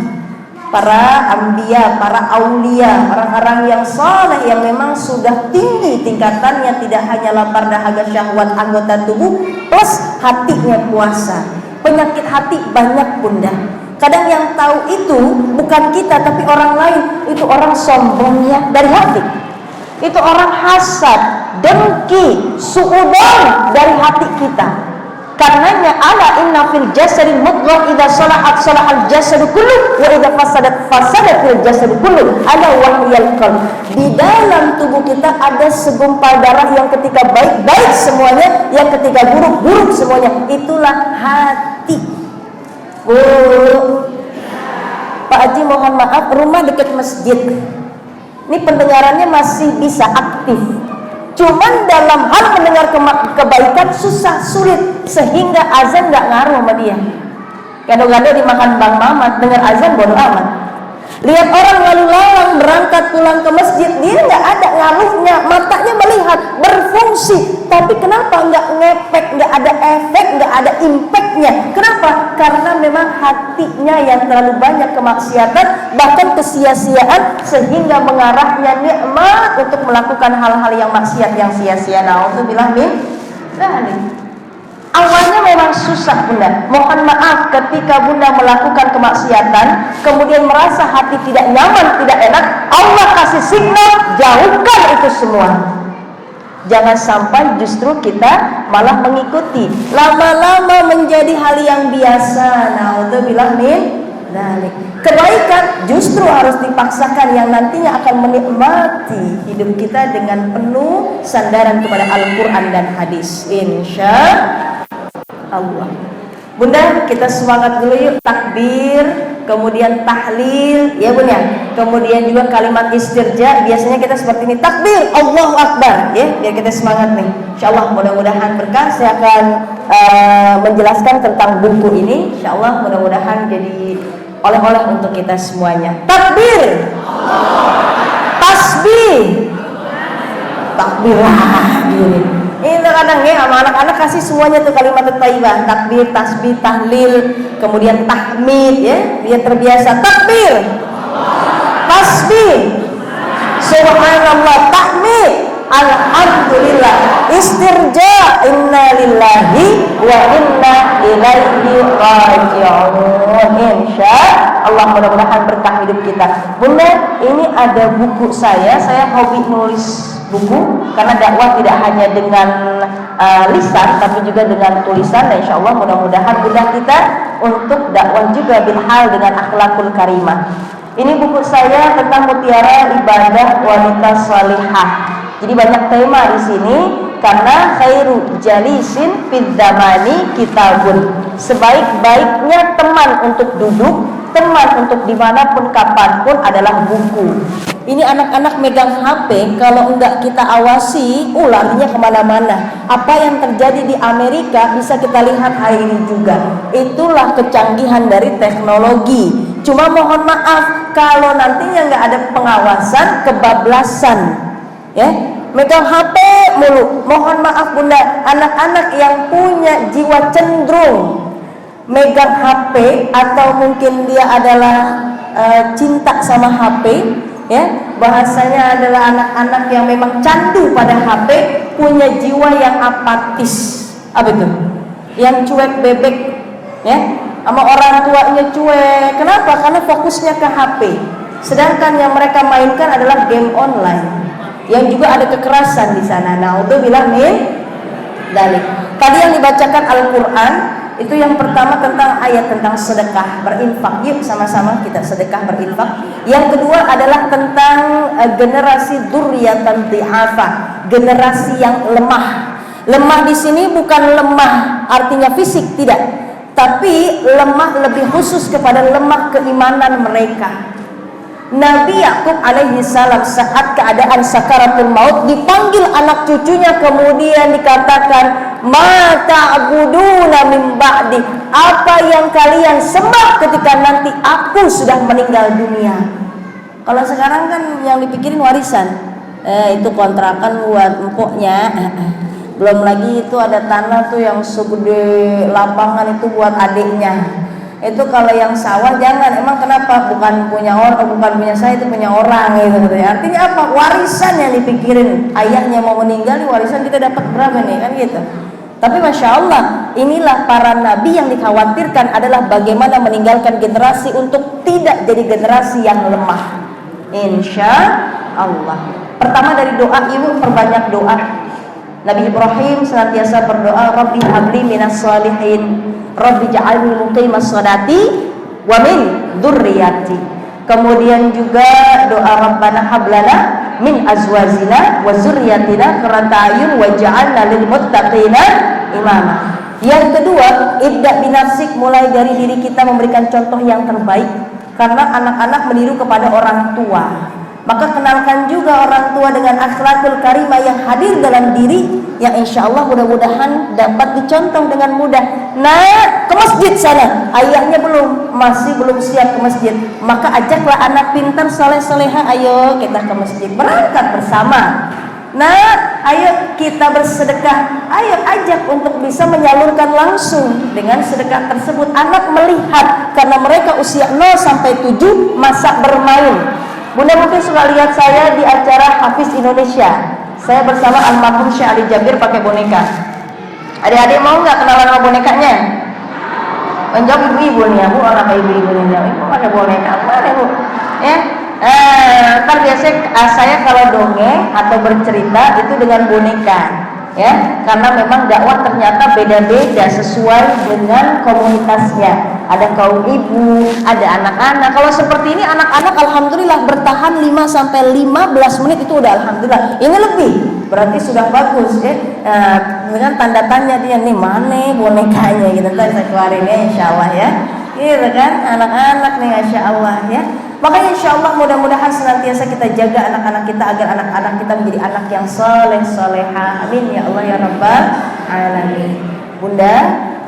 para anbiya, para aulia, orang-orang yang saleh yang memang sudah tinggi tingkatannya, tidak hanya lapar dahaga syahwat anggota tubuh plus hatinya puasa. Penyakit hati banyak bunda. Kadang yang tahu itu bukan kita tapi orang lain. Itu orang sombongnya dari hati. Itu orang hasad, dengki, suudzon dari hati kita. Karenanya ala inna fil jasadil mudghah idza salahat salahal jasadu kullu wa idza fasadatil jasadu kullu ala wahyal qalb. Di dalam tubuh kita ada segumpal darah yang ketika baik-baik semuanya, yang ketika buruk-buruk semuanya. Itulah hati. Pak Haji mohon maaf, rumah dekat masjid. Ini pendengarannya masih bisa aktif. Cuman dalam hal mendengar kebaikan susah, sulit, sehingga azan nggak ngaruh sama dia. Gado-gado dimakan Bang Mamat, dengar azan bodo amat. Lihat orang lalu lalang berangkat pulang ke masjid, dia nggak ada ngaruhnya, matanya melihat, berfungsi, tapi kenapa nggak ngepek, nggak ada efek, nggak ada impactnya? Kenapa? Karena memang hatinya yang terlalu banyak kemaksiatan, bahkan kesia-siaan, sehingga mengarahnya nikmat untuk melakukan hal-hal yang maksiat, yang sia-sia. Na'udzubillah min dzalik. Awalnya memang susah bunda. Mohon maaf ketika bunda melakukan kemaksiatan, kemudian merasa hati tidak nyaman, tidak enak, Allah kasih signal, jauhkan itu semua. Jangan sampai justru kita malah mengikuti, lama-lama menjadi hal yang biasa. Na'udzubillah min dzalik. Kebaikan justru harus dipaksakan, yang nantinya akan menikmati hidup kita dengan penuh sandaran kepada Al-Quran dan hadis, insya Allah. Bunda, kita semangat dulu yuk. Takbir, kemudian tahlil, ya bunda. Kemudian juga kalimat istirja. Biasanya kita seperti ini, takbir, Allahu Akbar, ya, biar kita semangat nih. Insya Allah mudah-mudahan berkah. Saya akan menjelaskan tentang buku ini. Insya Allah mudah-mudahan jadi oleh-oleh untuk kita semuanya. Takbir, tasbih, takbir gini. Ini kadang ya sama anak-anak kasih semuanya tuh kalimat thayyibah, takbir, tasbih, tahlil, kemudian tahmid, ya, biar terbiasa. Takbir, tasbih, subhanallah, tahmid, alhamdulillah, istirja, inna lillahi wa inna ilaihi raji'un. Insya Allah mudah-mudahan berkah hidup kita. Bunda, ini ada buku saya hobi nulis buku, karena dakwah tidak hanya dengan lisan tapi juga dengan tulisan, dan insya Allah mudah-mudahan mudah kita untuk dakwah juga bilhal dengan akhlakul karimah. Ini buku saya tentang mutiara ibadah wanita salihah. Jadi banyak tema di sini, karena khairu jalisin fid damani kitabun. Sebaik-baiknya teman untuk duduk, teman untuk dimanapun kapanpun adalah buku. Ini anak-anak megang HP, kalau enggak kita awasi, larinya kemana-mana. Apa yang terjadi di Amerika bisa kita lihat hari ini juga. Itulah kecanggihan dari teknologi. Cuma mohon maaf, kalau nantinya enggak ada pengawasan, kebablasan, ya, megang HP mulu. Mohon maaf bunda, anak-anak yang punya jiwa cenderung megang HP, atau mungkin dia adalah cinta sama HP, ya, bahasanya adalah anak-anak yang memang candu pada HP, punya jiwa yang apatis. Apa itu? Yang cuek bebek, ya, sama orang tuanya cuek. Kenapa? Karena fokusnya ke HP. Sedangkan yang mereka mainkan adalah game online, yang juga ada kekerasan di sana. Na'udzubillah min dzalik. Tadi yang dibacakan Al-Qur'an itu yang pertama tentang ayat tentang sedekah berinfak. Yuk sama-sama kita sedekah berinfak. Yang kedua adalah tentang generasi dzurriyyatan dhi'afa, generasi yang lemah. Lemah di sini bukan lemah artinya fisik, tidak, tapi lemah lebih khusus kepada lemah keimanan mereka. Nabi Yakub alaihi salam saat keadaan sakaratul maut dipanggil anak cucunya, kemudian dikatakan, ma ta'buduna min ba'di, apa yang kalian sembah ketika nanti aku sudah meninggal dunia. Kalau sekarang kan yang dipikirin warisan, itu kontrakan buat empuknya, Belum lagi itu ada tanah tuh yang segede lapangan itu buat adiknya. Itu kalau yang sawah jangan, emang kenapa? Bukan punya orang, bukan punya saya, itu punya orang gitu. Artinya apa? Warisan yang dipikirin. Ayahnya mau meninggal, warisan kita dapat berapa nih kan gitu. Tapi Masya Allah, inilah para nabi yang dikhawatirkan adalah bagaimana meninggalkan generasi untuk tidak jadi generasi yang lemah. Insya Allah. Pertama dari doa, ibu perbanyak doa. Nabi Ibrahim senantiasa berdoa, Rabbi habli minas shalihin, Rabbi ja'alni muqimas sholati wa min dzurriyyati. Kemudian juga doa Rabbana hablana min azwajina wa dzurriyyatina qurrata a'yun waj'alna lil muttaqina imama. Yang kedua, ibda binafsik, mulai dari diri kita memberikan contoh yang terbaik, karena anak-anak meniru kepada orang tua. Maka kenalkan juga orang tua dengan akhlakul karimah yang hadir dalam diri, yang insya Allah mudah-mudahan dapat dicontoh dengan mudah. Nah, ke masjid sana, ayahnya masih belum siap ke masjid, maka ajaklah anak pintar soleh-soleha, ayo kita ke masjid, berangkat bersama. Nah, ayo kita bersedekah, ayo ajak untuk bisa menyalurkan langsung dengan sedekah tersebut. Anak melihat, karena mereka usia 0 sampai 7 masa bermain. Bunda mungkin suka lihat saya di acara Hafiz Indonesia. Saya bersama almarhum Syekh Ali Jabir pakai boneka. Adik-adik mau nggak kenalan sama bonekanya? Menjawab ibu-ibu nih, Bu, anak ibu-ibu nih, ibu pakai boneka, mana Bu? Ya, ntar biasanya saya kalau dongeng atau bercerita itu dengan boneka, ya, karena memang dakwah ternyata beda-beda sesuai dengan komunitasnya. Ada kaum ibu, ada anak-anak. Kalau seperti ini anak-anak alhamdulillah bertahan 5 sampai 15 menit itu udah alhamdulillah. Ini lebih, berarti sudah bagus ya. Dengan tanda tanya dia nih, mana bonekanya gitu. Ntar saya keluarin ya insyaallah ya. Gitu kan, anak-anak nih insyaallah ya. Makanya insyaallah mudah-mudahan senantiasa kita jaga anak-anak kita agar anak-anak kita menjadi anak yang soleh soleha. Amin ya Allah ya Rabbal alamin. Bunda,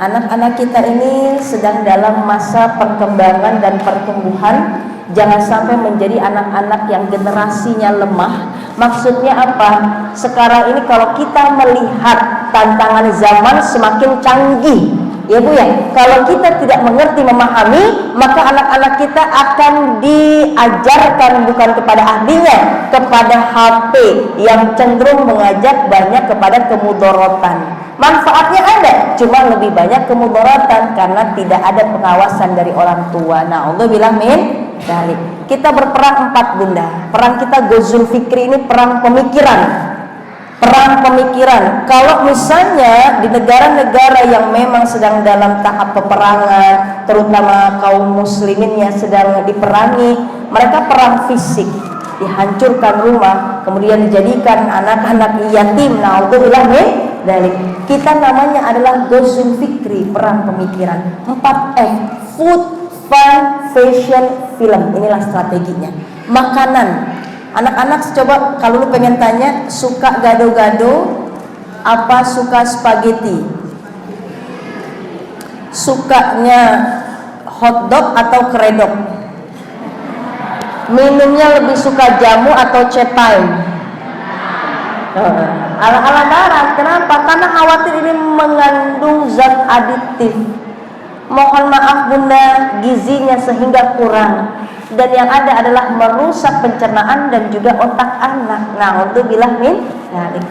anak-anak kita ini sedang dalam masa perkembangan dan pertumbuhan. Jangan sampai menjadi anak-anak yang generasinya lemah. Maksudnya apa? Sekarang ini kalau kita melihat tantangan zaman semakin canggih, ya Bu ya, kalau kita tidak mengerti memahami, maka anak-anak kita akan diajarkan bukan kepada ahlinya, kepada HP yang cenderung mengajak banyak kepada kemudorotan. Manfaatnya ada, cuma lebih banyak kemudorotan karena tidak ada pengawasan dari orang tua. Nah, Allah bilang min dalik. Kita berperang 4 bunda. Perang kita Ghazul Fikri ini perang pemikiran. Perang pemikiran. Kalau misalnya di negara-negara yang memang sedang dalam tahap peperangan, terutama kaum muslimin yang sedang diperangi, mereka perang fisik, dihancurkan rumah, kemudian dijadikan anak-anak yatim. Na'udzubillah min dzalik. Kita namanya adalah Ghazul Fikri, perang pemikiran. 4F, food, fun, fashion, film. Inilah strateginya. Makanan. Anak-anak coba kalau lu pengen tanya, suka gado-gado apa suka spaghetti? Sukanya hotdog atau keredok? Minumnya lebih suka jamu atau chat time? Ala-ala barat. Kenapa? Karena khawatir ini mengandung zat adiktif. Mohon maaf bunda, gizinya sehingga kurang, dan yang ada adalah merusak pencernaan dan juga otak anak. Nah, untuk bilang min,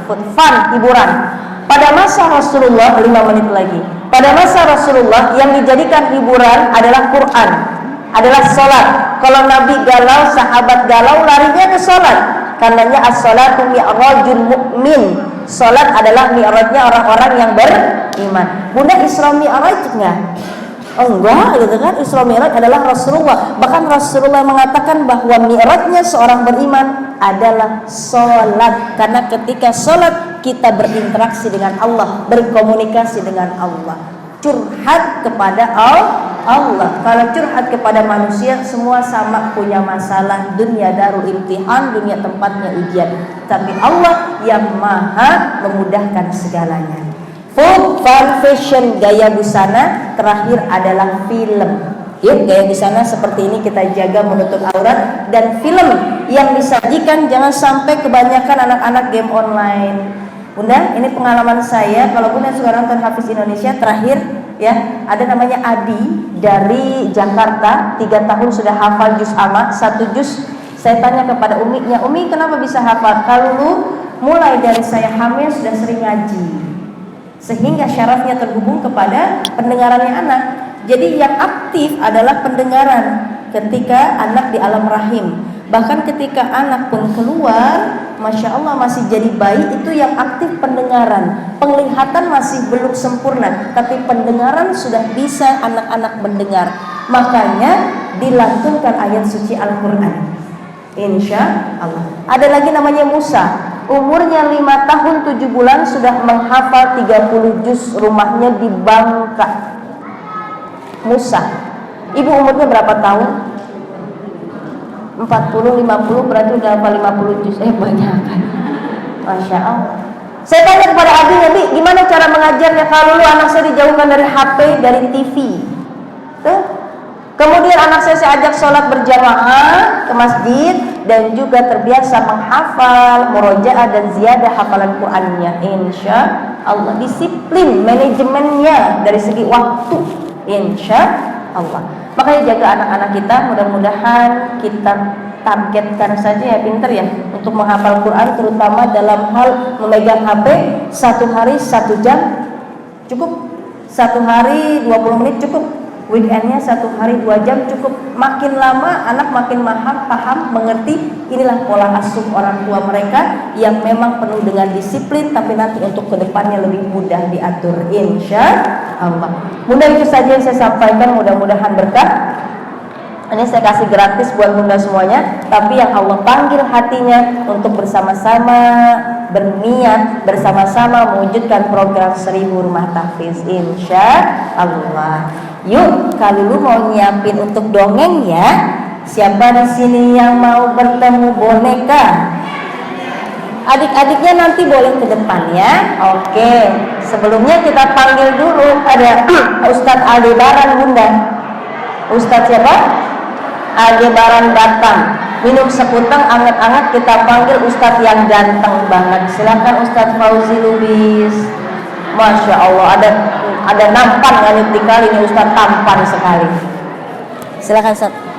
food fun, hiburan. Pada masa Rasulullah, 5 menit lagi. Pada masa Rasulullah yang dijadikan hiburan adalah Quran, adalah sholat. Kalau Nabi galau, sahabat galau, larinya ke sholat. Karenanya as-sholatu mi'rajul mu'min. Sholat adalah mi'rajnya orang-orang yang beriman. Bunda, Isra Mi'raj enggak? Oh enggak, gitu kan? Isra Mi'raj adalah Rasulullah. Bahkan Rasulullah mengatakan bahwa mi'rajnya seorang beriman adalah sholat. Karena ketika sholat kita berinteraksi dengan Allah, berkomunikasi dengan Allah, curhat kepada Allah. Kalau curhat kepada manusia, semua sama punya masalah. Dunia darul imtihan, dunia tempatnya ujian. Tapi Allah yang maha memudahkan segalanya. Food, fun, fashion, gaya busana. Terakhir adalah film. Yuk, gaya busana seperti ini kita jaga menutup aurat. Dan film yang disajikan jangan sampai kebanyakan anak-anak game online. Bunda, ini pengalaman saya. Kalau Bunda suka nonton Hafiz Indonesia terakhir ya, ada namanya Adi dari Jakarta, 3 tahun sudah hafal juz amma, 1 juz. Saya tanya kepada Uminya, Umi kenapa bisa hafal? Kalau mulai dari saya hamil sudah sering ngaji, sehingga syarafnya terhubung kepada pendengarannya anak. Jadi yang aktif adalah pendengaran ketika anak di alam rahim. Bahkan ketika anak pun keluar, Masya Allah masih jadi bayi, itu yang aktif pendengaran. Penglihatan masih belum sempurna, tapi pendengaran sudah bisa anak-anak mendengar. Makanya dilantunkan ayat suci Al-Quran, Insya Allah. Ada lagi namanya Musa, umurnya 5 tahun 7 bulan sudah menghafal 30 juz, rumahnya di Bangka. Musa. Ibu umurnya berapa tahun? 40-50, berarti udah hafal 50 juz. Banyak kan? Masya Allah. Saya tanya kepada Abi, Nabi, gimana cara mengajarnya? Kalau dulu anak saya dijauhkan dari HP, dari TV. Tuh. Kemudian anak saya ajak sholat berjamaah ke masjid, dan juga terbiasa menghafal, murojaah dan ziyadah hafalan Qur'annya. Insya Allah. Disiplin manajemennya dari segi waktu, insya Allah. Makanya jaga anak-anak kita, mudah-mudahan kita targetkan saja ya, pinter ya, untuk menghafal Quran, terutama dalam hal memegang HP. 1 hari 1 jam cukup, 1 hari 20 menit cukup, weekendnya 1 hari 2 jam cukup. Makin lama anak makin paham, mengerti. Inilah pola asuh orang tua mereka yang memang penuh dengan disiplin, tapi nanti untuk kedepannya lebih mudah diatur, insya Allah. Bunda, itu saja yang saya sampaikan, mudah-mudahan berkah. Ini saya kasih gratis buat bunda semuanya, tapi yang Allah panggil hatinya untuk bersama-sama berniat, bersama-sama mewujudkan program 1000 rumah tahfiz, insya Allah. Yuk, kalau lu mau nyiapin untuk dongeng ya. Siapa di sini yang mau bertemu boneka? Adik-adiknya nanti boleh ke depan ya. Oke, sebelumnya kita panggil dulu, ada Ustadz Aldebaran Bunda. Ustadz siapa? Aldebaran datang. Minum sekuteng anget-anget, kita panggil Ustadz yang ganteng banget. Silakan Ustadz Fauzi Lubis. Masya Allah, ada nampan nganit dikali ini, Ustadz tampan sekali. Silakan Ustadz.